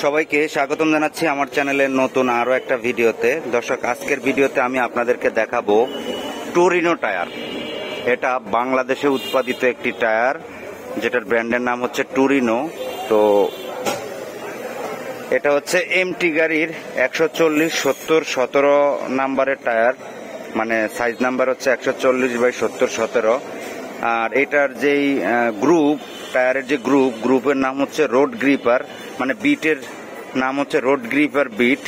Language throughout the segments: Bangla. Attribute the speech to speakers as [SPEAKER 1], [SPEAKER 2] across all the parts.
[SPEAKER 1] সবাইকে স্বাগতম জানাচ্ছি আমার চ্যানেলের নতুন আরো একটা ভিডিওতে। দর্শক, আজকের ভিডিওতে আমি আপনাদেরকে দেখাবো টুরিনো টায়ার। এটা বাংলাদেশে উৎপাদিত একটি টায়ার, যেটার ব্র্যান্ডের নাম হচ্ছে টুরিনো। তো এটা হচ্ছে এমটি গাড়ির 140/70/17 নাম্বারের টায়ার, মানে সাইজ নাম্বার হচ্ছে 140/70/17। আর এটার যেই গ্রুপ, টায়ারের যে গ্রুপের নাম হচ্ছে রোড গ্রিপার, মানে বিটের নাম হচ্ছে রোড গ্রিপার বিট।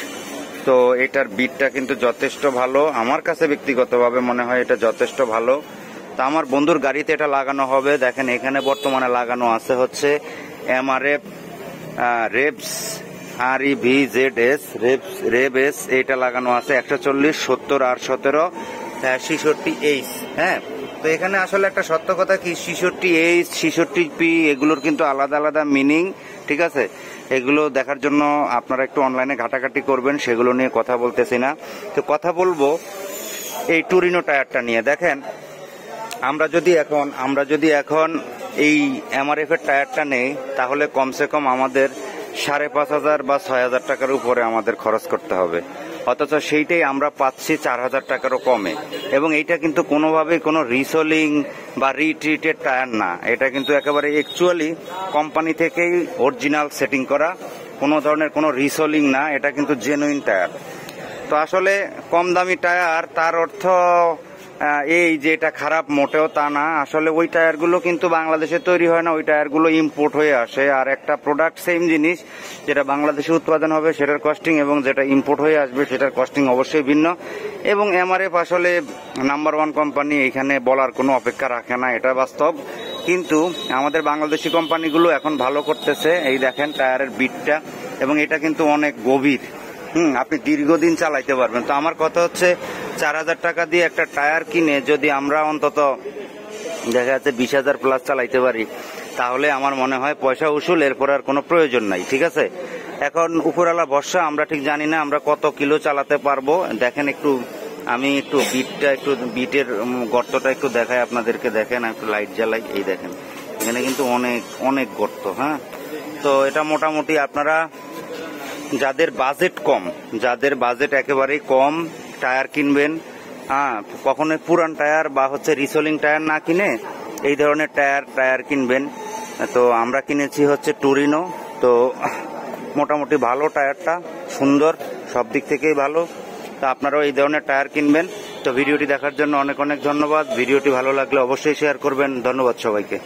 [SPEAKER 1] তো এটার বিটটা কিন্তু যথেষ্ট ভালো, আমার কাছে ব্যক্তিগতভাবে মনে হয় এটা যথেষ্ট ভালো। তো আমার বন্ধুর গাড়িতে এটা লাগানো হবে। দেখেন এখানে বর্তমানে লাগানো আছে হচ্ছে MRF রেবস REVZS রেবস, এটা লাগানো আছে 140/70/17 হ্যাঁ। তো এখানে আসলে একটা সত্য কথা কি, 66H 66P এগুলোর কিন্তু আলাদা আলাদা মিনিং, ঠিক আছে? এগুলো দেখার জন্য আপনারা একটু অনলাইনে ঘাটাঘাটি করবেন, সেগুলো নিয়ে কথা বলতেছি না। তো কথা বলবো এই টুরিনো টায়ারটা নিয়ে। দেখেন আমরা যদি এখন এই MRF এর টায়ারটা নেই, তাহলে কমসে কম আমাদের 5,500 বা 6,000 টাকার উপরে আমাদের খরচ করতে হবে, অথচ সেইটাই আমরা পাচ্ছি 4,000 টাকারও কমে। এবং এইটা কিন্তু কোনোভাবেই কোনো রিসোলিং বা রিট্রিটেড টায়ার না, এটা কিন্তু একেবারে অ্যাকচুয়ালি কোম্পানি থেকেই অরিজিনাল সেটিং করা, কোনো ধরনের কোনো রিসোলিং না, এটা কিন্তু জেনুইন টায়ার। তো আসলে কম দামি টায়ার তার অর্থ এই যে এটা খারাপ, মোটেও তা না। আসলে ওই টায়ারগুলো কিন্তু বাংলাদেশে তৈরি হয় না, ওই টায়ারগুলো ইম্পোর্ট হয়ে আসে। আর একটা প্রোডাক্ট সেম জিনিস, যেটা বাংলাদেশে উৎপাদন হবে সেটার কস্টিং এবং যেটা ইম্পোর্ট হয়ে আসবে সেটার কস্টিং অবশ্যই ভিন্ন। এবং MRF আসলে নাম্বার 1 কোম্পানি, এখানে বলার কোনো অপেক্ষা রাখে না, এটা বাস্তব। কিন্তু আমাদের বাংলাদেশি কোম্পানিগুলো এখন ভালো করতেছে। এই দেখেন টায়ারের বিটটা, এবং এটা কিন্তু অনেক গভীর, আপনি দীর্ঘদিন চালাইতে পারবেন। তো আমার কথা হচ্ছে 4,000 টাকা দিয়ে একটা টায়ার কিনে যদি আমরা অন্তত দেখা যাচ্ছে 20,000 প্লাস চালাইতে পারি, তাহলে আমার মনে হয় পয়সা উসুল, এরপর আর কোনো প্রয়োজন নাই, ঠিক আছে? এখন উপরওয়ালা ভরসা, আমরা ঠিক জানি না আমরা কত কিলো চালাতে পারবো। দেখেন আমি একটু বিটের গর্তটা একটু দেখাই আপনাদেরকে। দেখেন একটু লাইট জ্বালাই, এই দেখেন এখানে কিন্তু অনেক অনেক গর্ত। হ্যাঁ, তো এটা মোটামুটি আপনারা যাদের বাজেট একেবারেই কম, টায়ার কিনবেন, কখনোই পুরান টায়ার বা হচ্ছে রিসোলিং টায়ার না কিনে এই ধরনের টায়ার কিনবেন। তো আমরা কিনেছি হচ্ছে টুরিনো। তো মোটামুটি ভালো, টায়ারটা সুন্দর, সব দিক থেকেই ভালো। তো আপনারাও এই ধরনের টায়ার কিনবেন। তো ভিডিওটি দেখার জন্য অনেক অনেক ধন্যবাদ। ভিডিওটি ভালো লাগলে অবশ্যই শেয়ার করবেন। ধন্যবাদ সবাইকে।